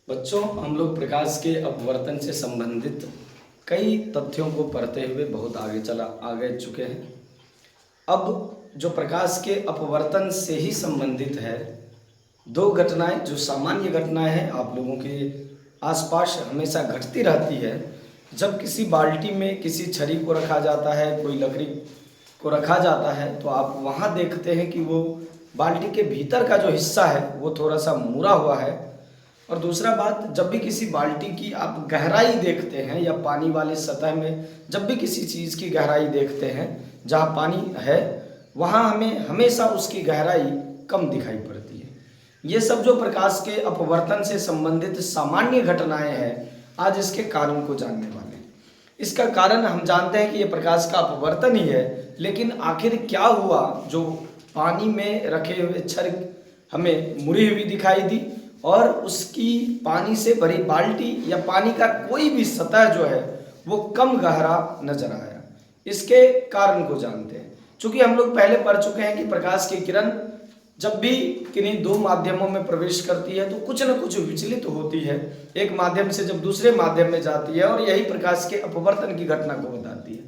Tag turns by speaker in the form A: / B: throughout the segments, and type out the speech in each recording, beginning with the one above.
A: बच्चों, हम लोग प्रकाश के अपवर्तन से संबंधित कई तथ्यों को पढ़ते हुए बहुत आगे चुके हैं। अब जो प्रकाश के अपवर्तन से ही संबंधित है, दो घटनाएं जो सामान्य घटनाएं हैं, आप लोगों के आसपास हमेशा घटती रहती है। जब किसी बाल्टी में किसी छड़ी को रखा जाता है, कोई लकड़ी को रखा जाता है, तो आप वहाँ देखते हैं कि वो बाल्टी के भीतर का जो हिस्सा है वो थोड़ा सा मुड़ा हुआ है। और दूसरा बात, जब भी किसी बाल्टी की आप गहराई देखते हैं या पानी वाले सतह में जब भी किसी चीज़ की गहराई देखते हैं जहाँ पानी है, वहाँ हमें हमेशा उसकी गहराई कम दिखाई पड़ती है। ये सब जो प्रकाश के अपवर्तन से संबंधित सामान्य घटनाएं हैं, आज इसके कारण को जानने वाले हैं। इसका कारण हम जानते हैं कि ये प्रकाश का अपवर्तन ही है, लेकिन आखिर क्या हुआ जो पानी में रखे हुए छड़ हमें मुड़ी हुई दिखाई दी और उसकी पानी से भरी बाल्टी या पानी का कोई भी सतह जो है वो कम गहरा नजर आया। इसके कारण को जानते हैं। चूंकि हम लोग पहले पढ़ चुके हैं कि प्रकाश की किरण जब भी किन्हीं दो माध्यमों में प्रवेश करती है तो कुछ न कुछ विचलित होती है, एक माध्यम से जब दूसरे माध्यम में जाती है, और यही प्रकाश के अपवर्तन की घटना को बताती है।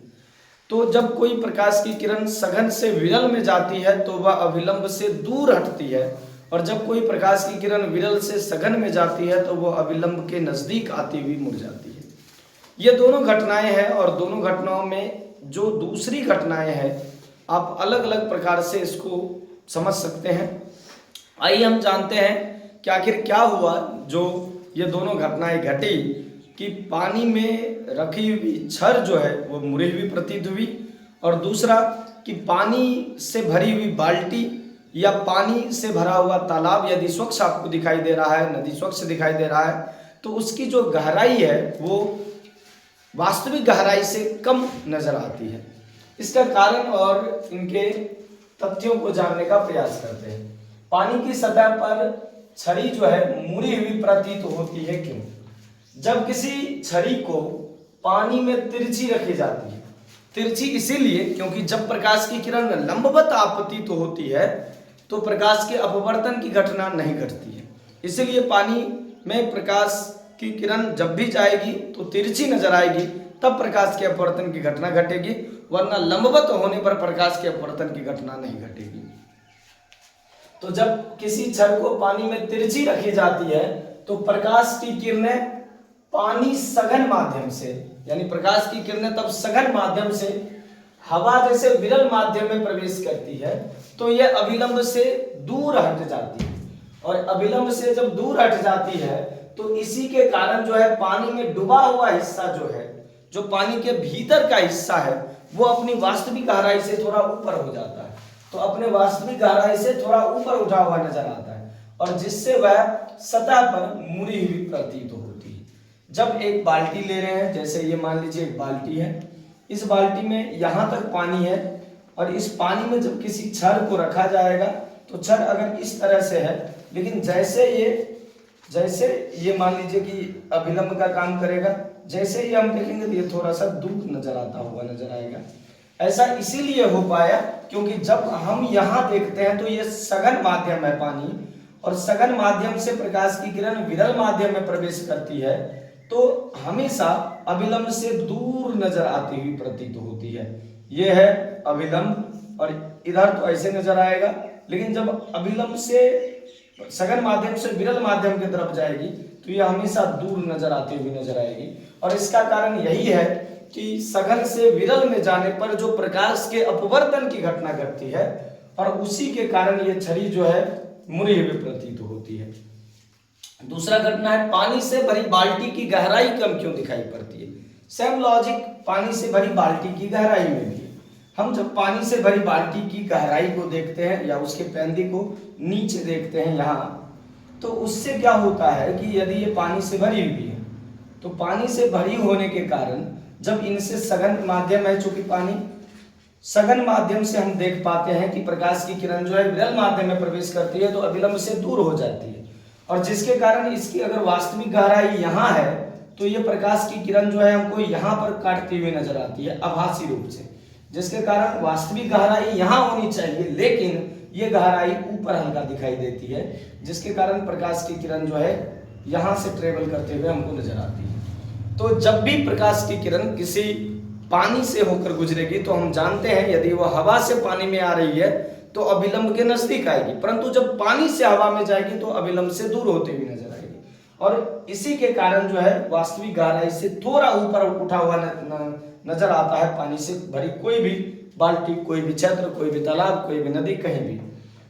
A: तो जब कोई प्रकाश की किरण सघन से विरल में जाती है तो वह अविलंब से दूर हटती है, और जब कोई प्रकाश की किरण विरल से सघन में जाती है तो वह अविलंब के नजदीक आती हुई मुड़ जाती है। ये दोनों घटनाएं हैं, और दोनों घटनाओं में जो दूसरी घटनाएं हैं आप अलग अलग प्रकार से इसको समझ सकते हैं। आइए हम जानते हैं कि आखिर क्या हुआ जो ये दोनों घटनाएं घटी कि पानी में रखी हुई छड़ जो है वो मुड़ी हुई प्रतीत हुई, और दूसरा कि पानी से भरी हुई बाल्टी या पानी से भरा हुआ तालाब यदि स्वच्छ आपको दिखाई दे रहा है, नदी स्वच्छ दिखाई दे रहा है, तो उसकी जो गहराई है वो वास्तविक गहराई से कम नजर आती है। इसका कारण और इनके तथ्यों को जानने का प्रयास करते हैं। पानी की सतह पर छड़ी जो है मुड़ी हुई प्रतीत होती है। क्यों? जब किसी छड़ी को पानी में तिरछी रखी जाती है, तिरछी इसीलिए क्योंकि जब प्रकाश की किरण लंबवत आपतित होती है तो प्रकाश के अपवर्तन की घटना नहीं घटती है। इसलिए पानी में प्रकाश की किरण जब भी जाएगी तो तिरछी नजर आएगी, तब प्रकाश के अपवर्तन की घटना घटेगी, वरना लंबवत होने पर प्रकाश के अपवर्तन की घटना नहीं घटेगी। तो जब किसी छड़ को पानी में तिरछी रखी जाती है तो प्रकाश की किरणें पानी सघन माध्यम से, यानी प्रकाश की किरणें तब सघन माध्यम से हवा जैसे विरल माध्यम में प्रवेश करती है तो यह अविलंब से दूर हट जाती है, और अविलंब से जब दूर हट जाती है तो इसी के कारण जो है पानी में डूबा हुआ हिस्सा जो है, जो पानी के भीतर का हिस्सा है, वो अपनी वास्तविक गहराई से थोड़ा ऊपर हो जाता है, तो अपने वास्तविक गहराई से थोड़ा ऊपर उठा हुआ नजर आता है, और जिससे वह सतह पर मुड़ी हुई प्रतीत होती है। जब एक बाल्टी ले रहे हैं, जैसे ये मान लीजिए एक बाल्टी है, इस बाल्टी में यहाँ तक पानी है, और इस पानी में जब किसी छड़ को रखा जाएगा तो छड़ अगर इस तरह से है, लेकिन जैसे ये मान लीजिए कि अभिलंब का काम करेगा, जैसे ही हम देखेंगे तो ये थोड़ा सा दूर नजर आता हुआ नजर आएगा। ऐसा इसीलिए हो पाया क्योंकि जब हम यहाँ देखते हैं तो ये सघन माध्यम है पानी, और सघन माध्यम से प्रकाश की किरण विरल माध्यम में प्रवेश करती है तो हमेशा अविलंब से दूर नजर आती हुई प्रतीत होती है। यह है अविलंब, और इधर तो ऐसे नजर आएगा, लेकिन जब अविलंब से सघन माध्यम से विरल माध्यम की तरफ जाएगी तो यह हमेशा दूर नजर आती हुई नजर आएगी। और इसका कारण यही है कि सघन से विरल में जाने पर जो प्रकाश के अपवर्तन की घटना घटती है, और उसी के कारण ये छड़ी जो है मुड़ी हुई प्रतीत होती है। दूसरा घटना है पानी से भरी बाल्टी की गहराई कम क्यों दिखाई पड़ती है। सेम लॉजिक पानी से भरी बाल्टी की गहराई में भी है। हम जब पानी से भरी बाल्टी की गहराई को देखते हैं या उसके पैंदी को नीचे देखते हैं यहाँ, तो उससे क्या होता है कि यदि ये पानी से भरी हुई है तो पानी से भरी होने के कारण जब इनसे सघन माध्यम है, चूंकि पानी सघन माध्यम से हम देख पाते हैं कि प्रकाश की किरण जो है विरल माध्यम में प्रवेश करती है तो अविलंब से दूर हो जाती है, और जिसके कारण इसकी अगर वास्तविक गहराई यहाँ है तो ये प्रकाश की किरण जो है हमको यहाँ पर काटती हुई नजर आती है आभासी रूप से, जिसके कारण वास्तविक गहराई यहाँ होनी चाहिए, लेकिन ये गहराई ऊपर हल्का दिखाई देती है, जिसके कारण प्रकाश की किरण जो है यहाँ से ट्रेवल करते हुए हमको नजर आती है। तो जब भी प्रकाश की किरण किसी पानी से होकर गुजरेगी तो हम जानते हैं यदि वह हवा से पानी में आ रही है तो अभिलंब के नजदीक आएगी, परंतु जब पानी से हवा में जाएगी तो अभिलंब से दूर होते हुए नजर आएगी। और इसी के कारण जो है वास्तविक गहराई से थोड़ा ऊपर उठा हुआ नजर आता है पानी से भरी कोई भी बाल्टी, कोई भी क्षेत्र, कोई भी तालाब, कोई भी नदी, कहीं भी।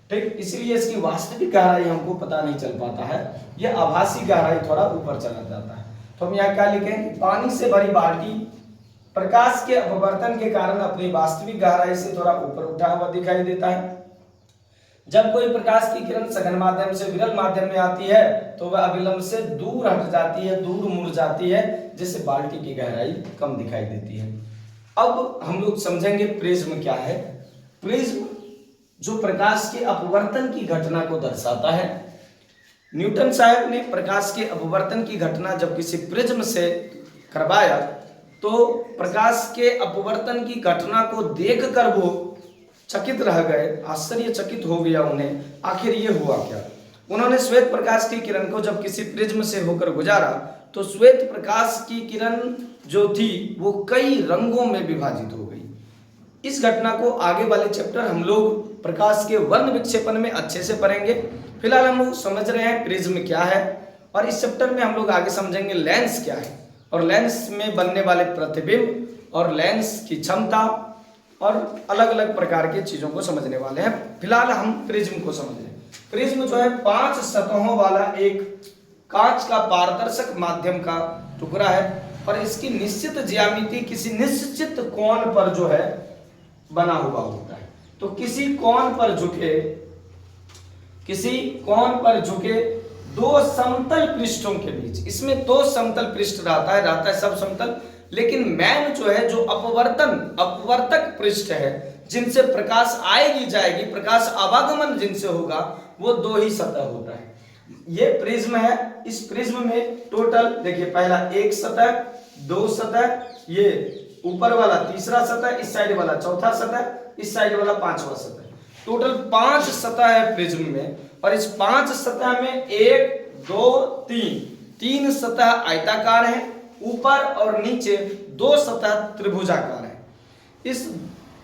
A: ठीक, इसलिए इसकी वास्तविक गहराई हमको पता नहीं चल पाता है, यह आभासी गहराई थोड़ा ऊपर चला जाता है। तो हम यहाँ क्या लिखें कि पानी से भरी बाल्टी प्रकाश के अपवर्तन के कारण अपनी वास्तविक गहराई से थोड़ा ऊपर उठा हुआ दिखाई देता है। जब कोई प्रकाश की किरण सघन माध्यम से विरल माध्यम में आती है तो वह अभिलंब से दूर हट जाती है, दूर मुड़ जाती है, जिससे बाल्टी की गहराई कम दिखाई देती है। अब हम लोग समझेंगे प्रिज्म क्या है। प्रिज्म जो प्रकाश के अपवर्तन की घटना को दर्शाता है। न्यूटन साहब ने प्रकाश के अपवर्तन की घटना जब किसी प्रिज्म से करवाया तो प्रकाश के अपवर्तन की घटना को देखकर वो चकित रह गए, आश्चर्यचकित हो गया उन्हें, आखिर ये हुआ क्या। उन्होंने श्वेत प्रकाश की किरण को जब किसी प्रिज्म से होकर गुजारा तो श्वेत प्रकाश की किरण जो थी वो कई रंगों में विभाजित हो गई। इस घटना को आगे वाले चैप्टर हम लोग प्रकाश के वर्ण विक्षेपण में अच्छे से पढ़ेंगे। फिलहाल हम लोग समझ रहे हैं प्रिज्म क्या है, और इस चैप्टर में हम लोग आगे समझेंगे लेंस क्या है, और लेंस में बनने वाले प्रतिबिंब और लेंस की क्षमता और अलग अलग प्रकार की चीजों को समझने वाले हैं। फिलहाल हम प्रिज्म को समझ लें। प्रिज्म जो है 5 सतहों वाला एक कांच का पारदर्शक माध्यम का टुकड़ा है, और इसकी निश्चित ज्यामिति किसी निश्चित कोण पर जो है बना हुआ होता है। तो किसी कोण पर झुके दो समतल पृष्ठों के बीच, इसमें 2 समतल पृष्ठ रहता है सब समतल, लेकिन मैन जो है जो अपवर्तक पृष्ठ है जिनसे प्रकाश आएगी जाएगी, प्रकाश आवागमन जिनसे होगा, वो 2 ही सतह होता है। ये प्रिज्म है। इस प्रिज्म में टोटल देखिए पहला 1 सतह, 2 सतह, ये ऊपर वाला 3रा सतह, इस साइड वाला 4था सतह, इस साइड वाला 5वां सतह, टोटल 5 सतह है प्रिज्म में। और इस 5 सतह में 1 2 3 सतह आयताकार है, ऊपर और नीचे 2 सतह त्रिभुजाकार है। इस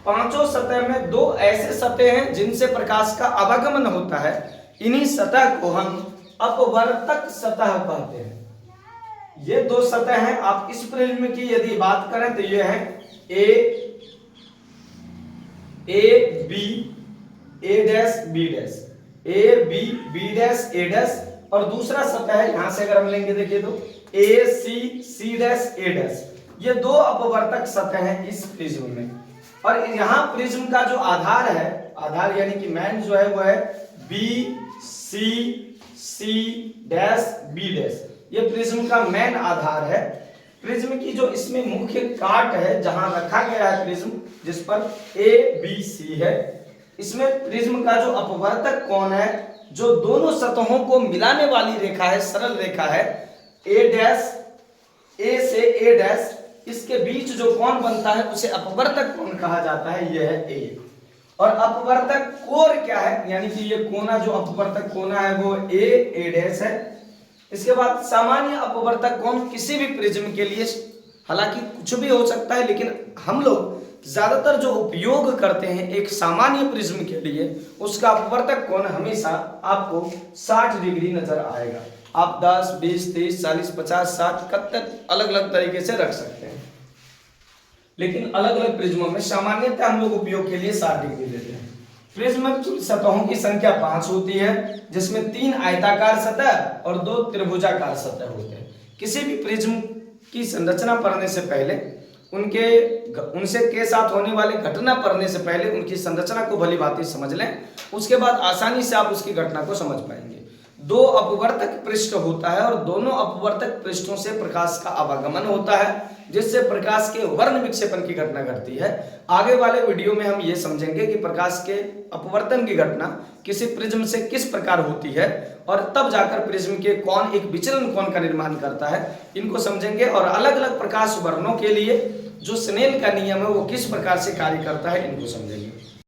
A: 5 सतह में 2 ऐसे सतह हैं जिनसे प्रकाश का आवागमन होता है। इन्हीं सतह को हम अपवर्तक सतह कहते हैं। ये 2 सतह हैं। आप इस प्रिज्म की यदि बात करें तो ये है A B A dash B dash, A B B dash A dash, और दूसरा सतह है यहां से अगर हम लेंगे देखिए तो ए सी सी डैश ए डैश। ये 2 अपवर्तक सतह हैं इस प्रिज्म में। और यहाँ प्रिज्म का जो आधार है, आधार यानी कि मैन जो है वो है B C C dash B dash. ये प्रिज्म का मैन आधार है। प्रिज्म की जो इसमें मुख्य काट है जहां रखा गया है प्रिज्म, जिस पर ए बी सी है, इसमें प्रिज्म का जो अपवर्तक कोण है, जो दोनों सतहों को मिलाने वाली रेखा है, सरल रेखा है, ए डैश, ए से ए डैश, इसके बीच जो कोण बनता है उसे अपवर्तक कोण कहा जाता है। यह है ए। और अपवर्तक कोण क्या है, यानी कि ये कोना जो अपवर्तक कोना है वो ए डैश है। इसके बाद सामान्य अपवर्तक कोण किसी भी प्रिज्म के लिए, हालांकि कुछ भी हो सकता है, लेकिन हम लोग ज्यादातर जो उपयोग करते हैं एक सामान्य प्रिज्म के लिए, उसका अपवर्तक कोण हमेशा आपको 60 डिग्री नजर आएगा। आप 10, 20, 30, 40, 50, 60 तक अलग अलग तरीके से रख सकते हैं, लेकिन अलग अलग प्रिज्मों में सामान्यतः हम लोग उपयोग के लिए 60 डिग्री लेते हैं। प्रिज्म की सतहों की संख्या 5 होती है, जिसमें 3 आयताकार सतह और 2 त्रिभुजाकार सतह होते हैं। किसी भी प्रिज्म की संरचना पढ़ने से पहले, उनसे के साथ होने वाली घटना पढ़ने से पहले उनकी संरचना को भली भांति समझ लें, उसके बाद आसानी से आप उसकी घटना को समझ पाएंगे। 2 अपवर्तक पृष्ठ होता है और दोनों अपवर्तक पृष्ठों से प्रकाश का आवागमन होता है, जिससे प्रकाश के वर्ण विक्षेपण की घटना घटती है। आगे वाले वीडियो में हम ये समझेंगे कि प्रकाश के अपवर्तन की घटना किसी प्रिज्म से किस प्रकार होती है, और तब जाकर प्रिज्म के कोण एक विचलन कोण का निर्माण करता है। इनको समझेंगे, और अलग अलग प्रकाश वर्णों के लिए जो स्नेल का नियम है वो किस प्रकार से कार्य करता है, इनको समझेंगे।